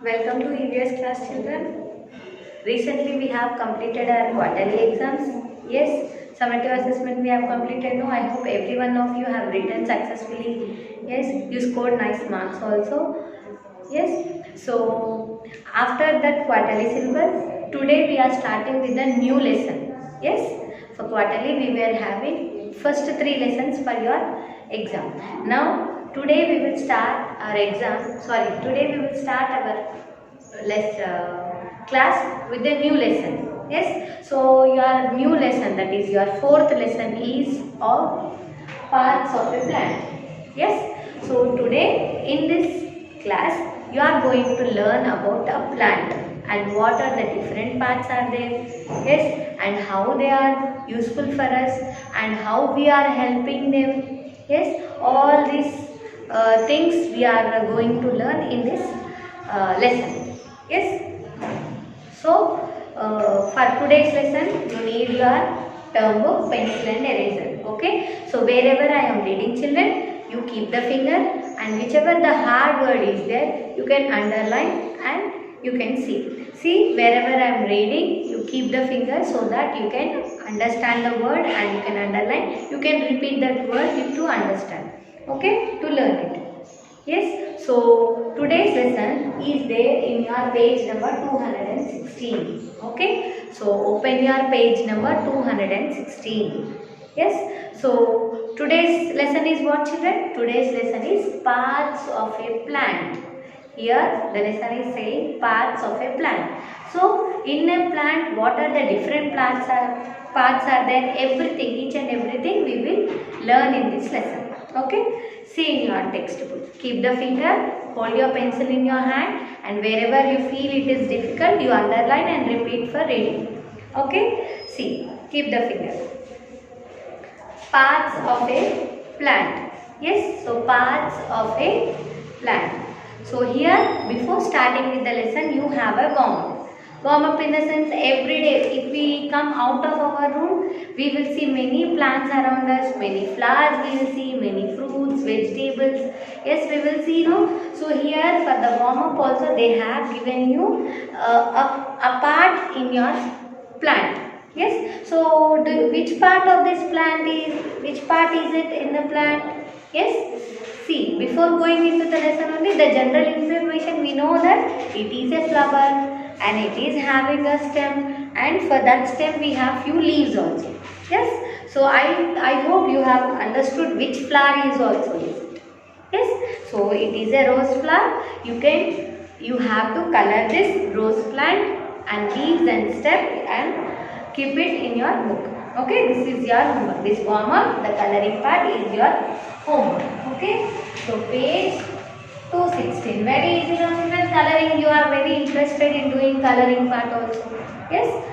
Welcome to EVS class children. Recently we have completed our quarterly exams. Yes, summative assessment we have completed. No, I hope every one of you have written successfully. Yes, you scored nice marks also. Yes, so after that quarterly syllabus, today we are starting with a new lesson. Yes, for quarterly we were having first three lessons for your exam. Now today we will start our exam. Sorry, today we will start our class with a new lesson. Yes, so your new lesson, that is your fourth lesson, is of parts of a plant. Yes, so today in this class you are going to learn about a plant and what are the different parts are there. Yes, and how they are useful for us and how we are helping them. Yes, all these things we are going to learn in this lesson. Yes, so for today's lesson you need your term book, pencil and eraser. Okay, so wherever I am reading children, you keep the finger, and whichever the hard word is there, you can underline and you can see. See, wherever I am reading, you keep the finger so that you can understand the word and you can underline. You can repeat that word to understand. Okay, to learn it. Yes, so today's lesson is there in your page number 216. Okay, so open your page number 216. Yes, so today's lesson is what children? Today's lesson is parts of a plant. Here the lesson is saying parts of a plant. So in a plant, what are the different parts are there? Everything, each and everything we will learn in this lesson. Okay, see in your textbook. Keep the finger, hold your pencil in your hand, and wherever you feel it is difficult, you underline and repeat for reading. Okay, see, keep the finger. Parts of a plant. Yes, so parts of a plant. So here, before starting with the lesson, you have a warm up. Warm up in the sense every day, if we come out of our room, we will see many plants around us, many flowers we will see, many fruits, vegetables. Yes, we will see, no? So here for the warm up also they have given you a part in your plant. Yes, so which part of this plant is, which part is it in the plant? Yes, see, before going into the lesson only, the general information we know that it is a flower and it is having a stem, and for that stem we have few leaves also. Yes, so I hope you have understood which flower is also is. Yes, so it is a rose flower. You have to color this rose plant and leaves and stem and keep it in your book. Okay, this is your homework. This warm up, the coloring part is your homework. Okay, so page 216. Very easy now children. Coloring, you are very interested in doing coloring part also. Yes,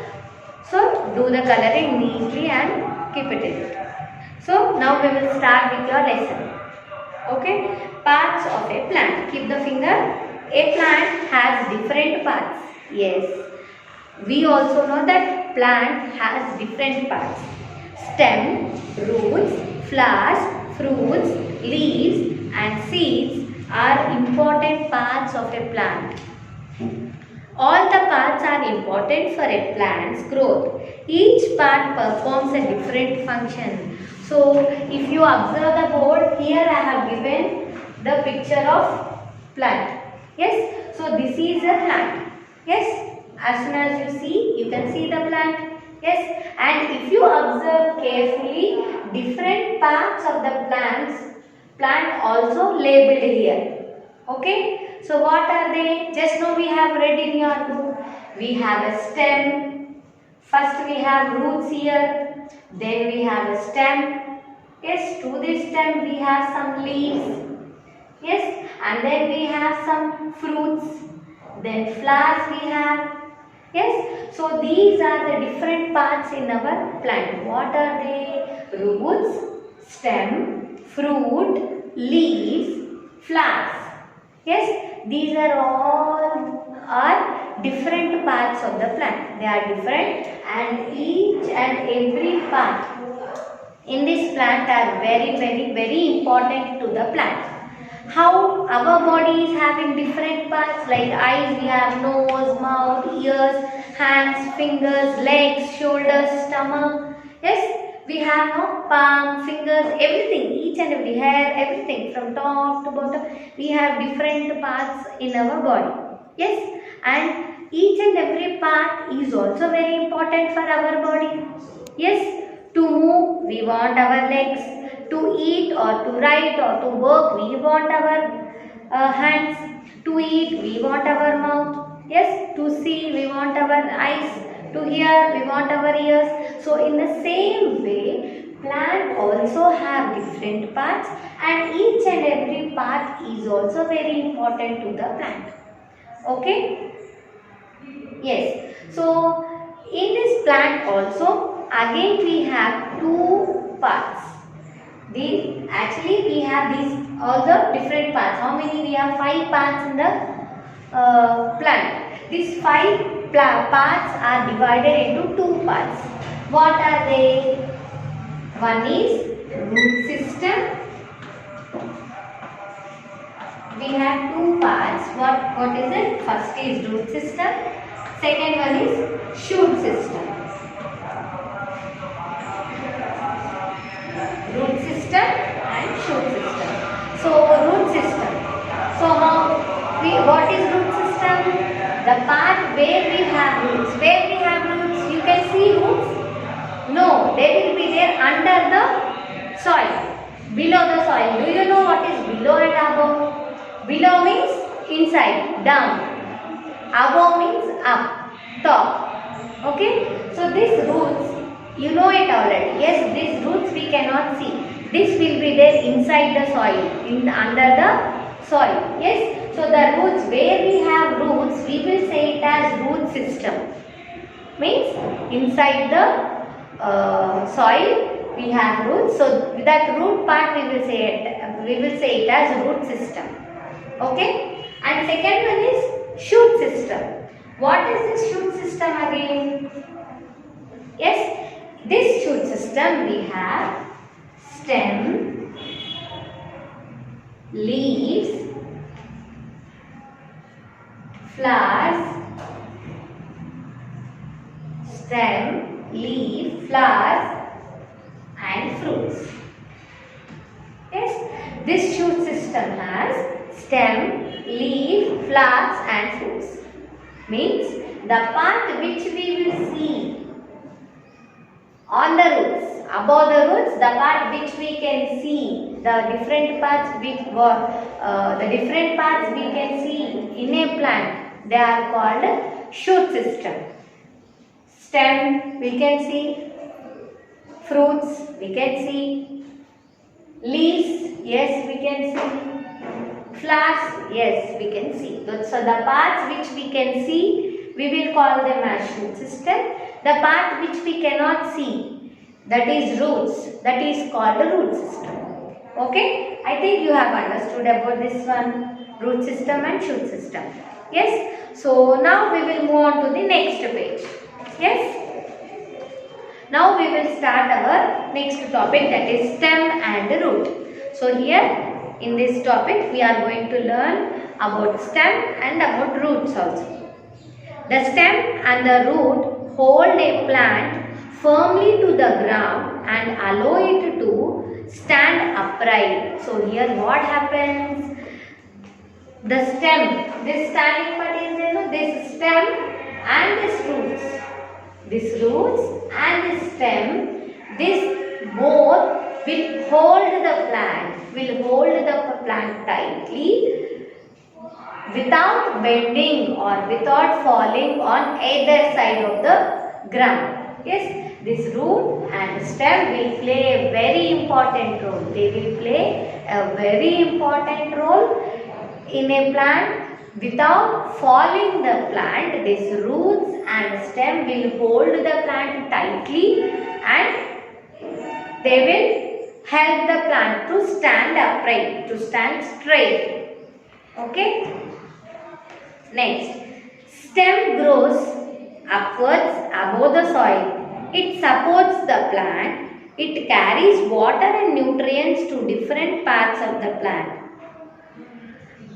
so do the coloring neatly and keep it in it. So now we will start with your lesson. Okay, parts of a plant. Keep the finger. A plant has different parts. Yes, we also know that plant has different parts. Stem, roots, flowers, fruits, leaves and seeds are important parts of a plant. All the parts are important for a plant's growth. Each part performs a different function. So, if you observe the board, here I have given the picture of plant. Yes, so this is a plant. Yes, as soon as you see, you can see the plant. Yes, and if you observe carefully, different parts of the plant also labeled here. Okay, so what are they? Just now we have read in your book. We have a stem. First we have roots here. Then we have a stem. Yes, to this stem we have some leaves. Yes, and then we have some fruits. Then flowers we have. Yes, so these are the different parts in our plant. What are they? Roots, stem, fruit, leaves, flowers. Yes, these are all different parts of the plant. They are different, and each and every part in this plant are very important to the plant. How our body is having different parts like eyes, we have nose, mouth, ears, hands, fingers, legs, shoulders, stomach. Yes, we have no palm, fingers, everything, each and every hair, everything from top to bottom. We have different parts in our body. Yes, and each and every part is also very important for our body. Yes, to move, we want our legs. To eat or to write or to work, we want our hands. To eat, we want our mouth. Yes, to see, we want our eyes. To hear, we want our ears. So, in the same way, plant also have different parts, and each and every part is also very important to the plant. Okay? Yes. So, in this plant also, again we have two parts. Actually we have these all the different parts. How many? We have 5 parts in the plant. These 5 parts are divided into 2 parts. What are they? One is root system. We have 2 parts. What is it? First is root system. Second one is shoot system. Root system and shoot system. So root system. So what is root system? The part where we have roots. Where we have roots, you can see roots. No, they will be there under the soil, below the soil. Do you know what is below and above? Below means inside, down. Above means up, top. Okay. So these roots, you know it already. Yes, these roots we cannot see. This will be there inside the soil, under the soil. Yes. So the roots, where we have roots, we will say it as root system. Means inside the soil we have roots. So that root part we will say it as root system. Okay. And second one is shoot system. What is this shoot system again? Yes, this shoot system we have stem, leaves, flowers, stem, leaf, flowers and fruits. Yes, this shoot system has stem, leaf, flowers and fruits. Means the part which we will see on the roots, above the roots, the part which we can see, the different parts we can see in a plant, they are called shoot system. Stem we can see, fruits we can see, leaves, yes we can see, flowers, yes we can see. So the parts which we can see, we will call them as shoot system. The part which we cannot see, that is roots, that is called the root system. Okay, I think you have understood about this one, root system and shoot system. Yes, so now we will move on to the next page. Yes, now we will start our next topic, that is stem and root. So here in this topic we are going to learn about stem and about roots also. The stem and the root hold a plant firmly to the ground and allow it to stand upright. So here what happens? The stem, this standing part is there, this stem and this roots. This roots and this stem, this both will hold the plant tightly without bending or without falling on either side of the ground. Yes, this root and stem will play a very important role. They will play a very important role in a plant. Without falling the plant, these roots and stem will hold the plant tightly and they will help the plant to stand upright, to stand straight. Okay. Next, stem grows upwards above the soil. It supports the plant. It carries water and nutrients to different parts of the plant.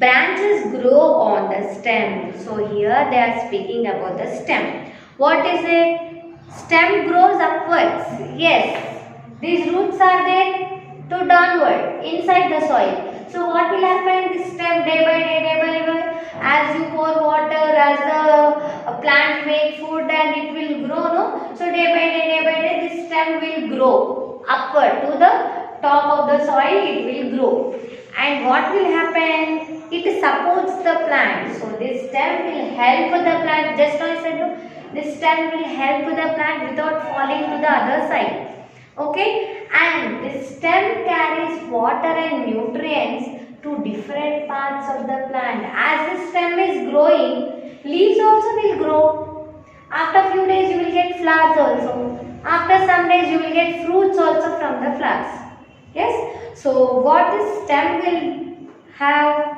Branches grow on the stem. So here they are speaking about the stem. What is it? Stem grows upwards. Yes. These roots are there to downward inside the soil. So what will happen? This stem day by day, as you pour water, as the plant make food and it will grow, no? So day by day, this stem will grow upward to the top of the soil. It will grow. And what will happen? It supports the plant. So this stem will help the plant. Just now I said, no? This stem will help the plant without falling to the other side. Okay, and this stem carries water and nutrients to different parts of the plant. As the stem is growing, leaves also will grow. After few days you will get flowers also. After some days you will get fruits also from the flowers. Yes, so what this stem will have?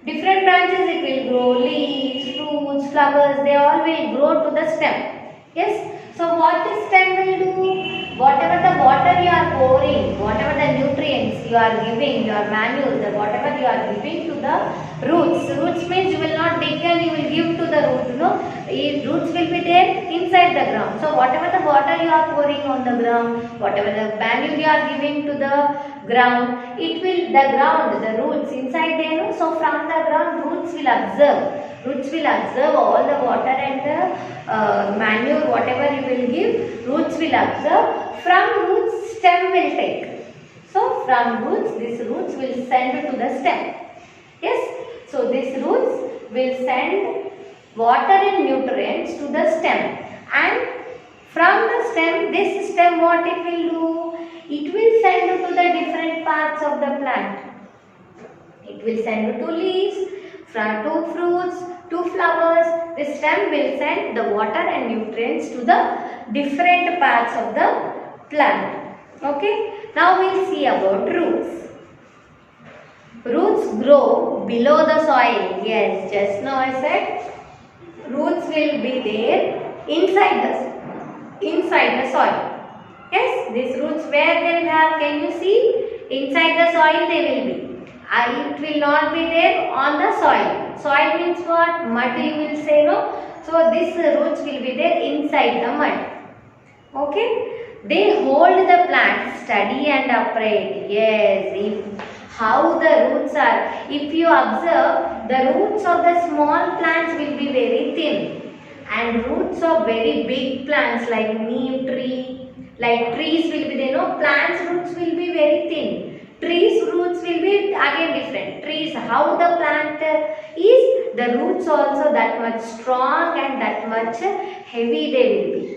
Different branches it will grow, leaves, fruits, flowers, they all will grow to the stem. Yes. So what this stem will do? Whatever the water you are pouring, whatever the nutrients you are giving, your manure, whatever you are giving to the roots. Roots means you will not dig and you will give to the root. No, roots will be there inside the ground. So whatever the water you are pouring on the ground, whatever the manure you are giving to the ground, it will the roots inside there. No? So from the ground, roots will observe. Roots will observe all the water and the manure, whatever you will give, roots will observe. From roots, stem will take. So from roots, these roots will send to the stem. Yes. So these roots will send water and nutrients to the stem. And from the stem, this stem what it will do? It will send to the different parts of the plant. It will send to leaves, to fruits, to flowers. The stem will send the water and nutrients to the different parts of the plant. Okay. Now we will see about roots. Roots grow below the soil. Yes, just now I said roots will be there inside the soil. Yes, these roots where they will have, can you see? Inside the soil they will be. It will not be there on the soil. Soil means what? Mud you will say, no? So these roots will be there inside the mud. Okay. They hold the plant steady and upright. Yes. How the roots are. If you observe, the roots of the small plants will be very thin. And roots of very big plants like neem tree, like trees will be there. No, plants roots will be very thin. Trees roots will be again different. Trees, how the plant is, the roots also that much strong and that much heavy they will be.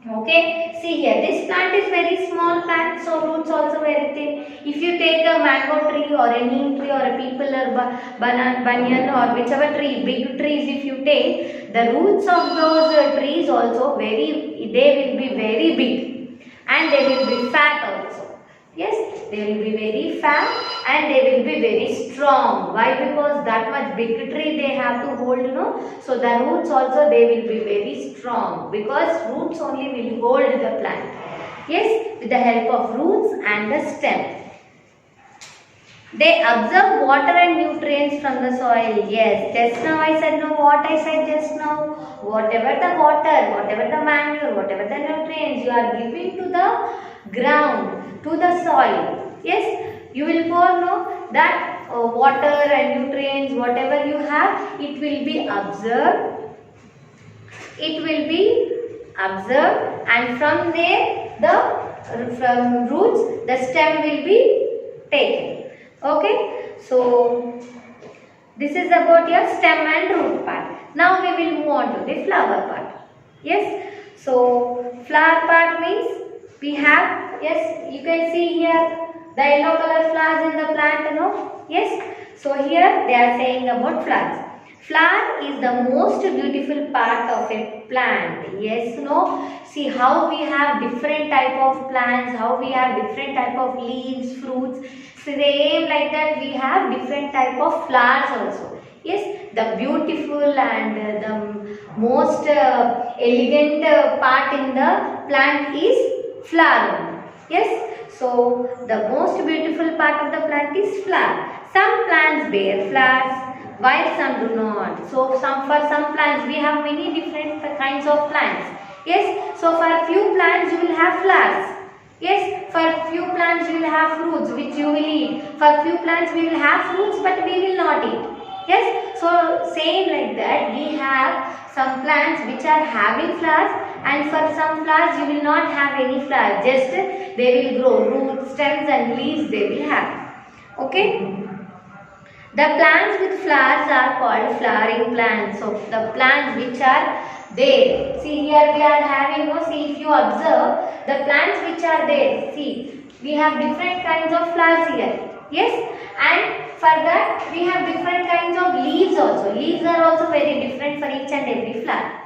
Okay, see here, this plant is very small plant, so roots also very thin. If you take a mango tree or a neem tree or a peepal or banyan or whichever tree, big trees if you take, the roots of those trees also they will be very big and they will be fat also. Yes, they will be very fat and they will be very strong. Why? Because that much big tree they have to hold, no? So the roots also they will be very strong because roots only will hold the plant. Yes, with the help of roots and the stem. They absorb water and nutrients from the soil. Yes, just now I said, no, what I said just now. Whatever the water, whatever the manure, whatever the nutrients you are giving to the ground, to the soil. Yes, you will pour, no, that water and nutrients, whatever you have, it will be observed. It will be observed and from there, from roots, the stem will be taken. Okay, so this is about your stem and root part. Now we will move on to the flower part. Yes, so flower part means we have, yes, you can see here the yellow color flowers in the plant, no? Yes, so here they are saying about flowers. Flower is the most beautiful part of a plant. Yes, no? See how we have different type of plants, how we have different type of leaves, fruits. Same like that we have different type of flowers also. Yes, the beautiful and the most elegant part in the plant is flower. Yes, so the most beautiful part of the plant is flower. Some plants bear flowers while some do not. So for some plants we have many different kinds of plants. Yes, so for few plants you will have flowers. Yes, for few plants you will have fruits which you will eat. For few plants we will have fruits but we will not eat. Yes, so same like that we have some plants which are having flowers, and for some flowers you will not have any flowers, just they will grow roots, stems and leaves they will have. Okay. The plants with flowers are called flowering plants. So the plants which are there. See here we are having, see if you observe the plants which are there. See, we have different kinds of flowers here. Yes, and for that we have different kinds of leaves also. Leaves are also very different for each and every flower.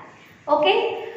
Okay.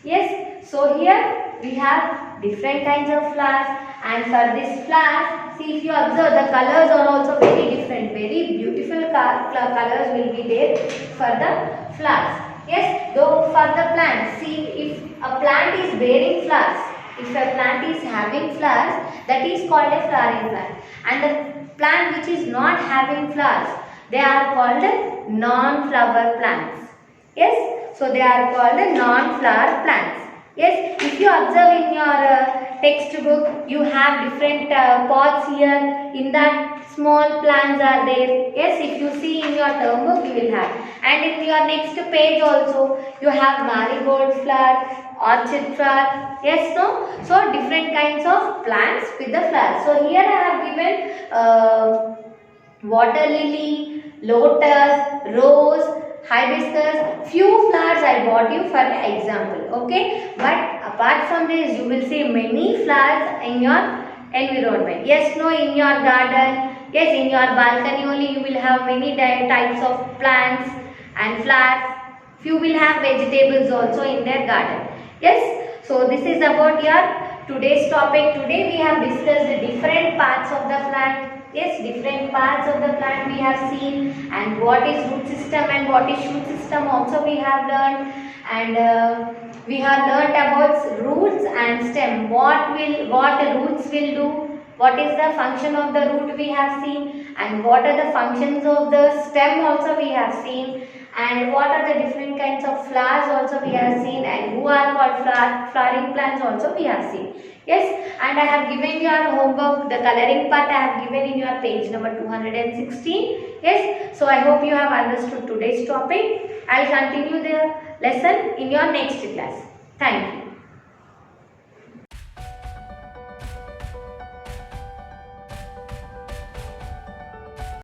Yes, so here we have different kinds of flowers, and for this flowers, see if you observe the colors are also very different. Very beautiful colors will be there for the flowers. Yes, though for the plants, see if a plant is bearing flowers, if a plant is having flowers, that is called a flowering plant. And the plant which is not having flowers, they are called non-flower plants. Yes, so they are called non-flower plants. Yes, if you observe in your textbook, you have different pots here. In that small plants are there. Yes, if you see in your term book, you will have. And in your next page also, you have marigold flower, orchid flower. Yes, no? So different kinds of plants with the flowers. So here I have given water lily, lotus, rose, hibiscus. Few flowers I bought you for example. Okay, but apart from this, you will see many flowers in your environment. Yes, no, in your garden. Yes, in your balcony only you will have many types of plants and flowers. Few will have vegetables also in their garden. Yes, so this is about your today's topic. Today we have discussed the different parts of the plant. Yes, different parts of the plant we have seen, and what is root system and what is shoot system also we have learned, and we have learnt about roots and stem. What roots will do, what is the function of the root we have seen, and what are the functions of the stem also we have seen, and what are the different kinds of flowers also we have seen, and who are called flowering plants also we have seen. Yes, and I have given your homework, the coloring part I have given in your page number 216. Yes, so I hope you have understood today's topic. I will continue the lesson in your next class. Thank you.